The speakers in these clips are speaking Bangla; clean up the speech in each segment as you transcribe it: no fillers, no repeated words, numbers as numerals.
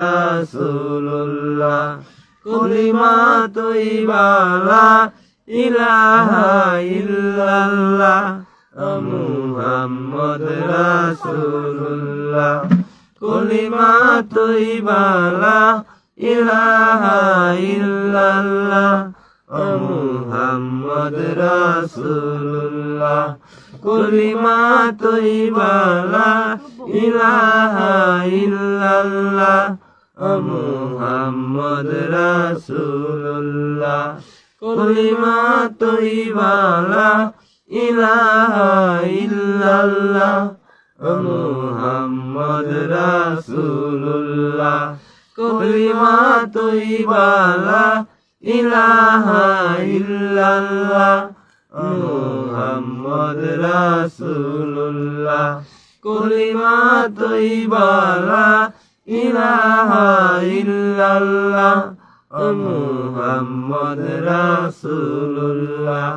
রাসূলুল্লাহ কলিমা তৈবা লা ইলাহা ইল্লাল্লাহ মুহাম্মদ রাসূলুল্লাহ কলিমা তৈবা লা ইলাহা ইল্লাল্লাহ মুহাম্মদ রাসূলুল্লাহ কলিমা তৈবা লা ইলাহা ইল্লাল্লাহ মুহাম্মদ রাসূলুল্লাহ কলিমা তৈবা লা ইলাহা ইল্লাল্লাহ মুহাম্মদ রাসূলুল্লাহ কলিমা তৈবা লা ইলাহা ইল্লাল্লাহ মুহাম্মদ রাসূলুল্লাহ কলিমা তৈবা লা ইলাহা ইল্লাল্লাহ মুহাম্মদ রাসূলুল্লাহ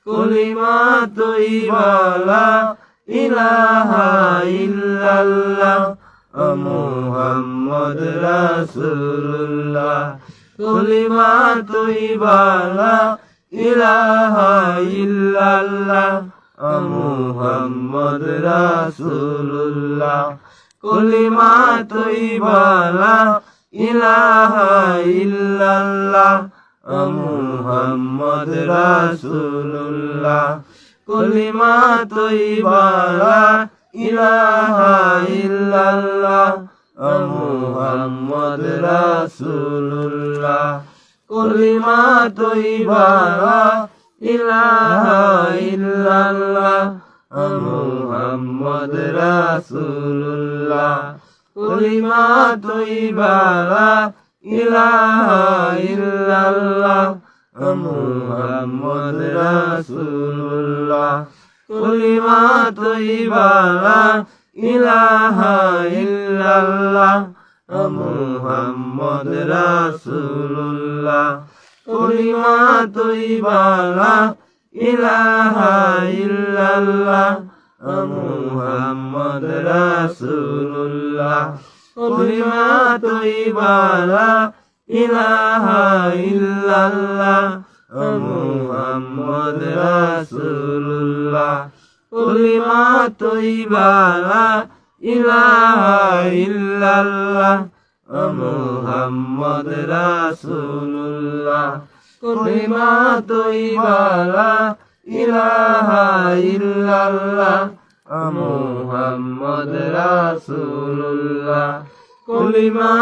কলিমা তৈবা লা ইলাহা ইল্লাল্লাহ মুহাম্মদ রাসূলুল্লাহ কলিমা তৈবা লা ইলাহা ইল্লাল্লাহ মুহাম্মদ রাসূলুল্লাহ কলিমা তৈবা লা ইলাহা ইল্লাল্লাহ মুহাম্মদ রাসূলুল্লাহ কলিমা তৈবা লা ইলাহা ইল্লাল্লাহ মুহাম্মদ রাসূলুল্লাহ কলিমা তৈবা লা ইলাহা ইল্লাল্লাহ মুহাম্মদ রাসূলুল্লাহ কলিমা তৈবা লা ইলাহা ইল্লাল্লাহ মুহাম্মদ রাসূলুল্লাহ কলিমা তৈবা লা ইলাহা ইল্লাল্লাহ মুহাম্মদ রাসূলুল্লাহ কলিমা তৈবা লা ইলাহা ইল্লাল্লাহ মুহাম্মদ রাসূলুল্লাহ কলিমা তৈবা লা ইলাহা ইল্লাল্লাহ মুহাম্মদ রাসূলুল্লাহ কলিমা তৈবা লা ইলাহা ইল্লাল্লাহ মুহাম্মদ রাসূলুল্লাহ কলিমা তৈবা লা ইলাহা ইল্লাল্লাহ মুহাম্মদ রাসূলুল্লাহ কলিমা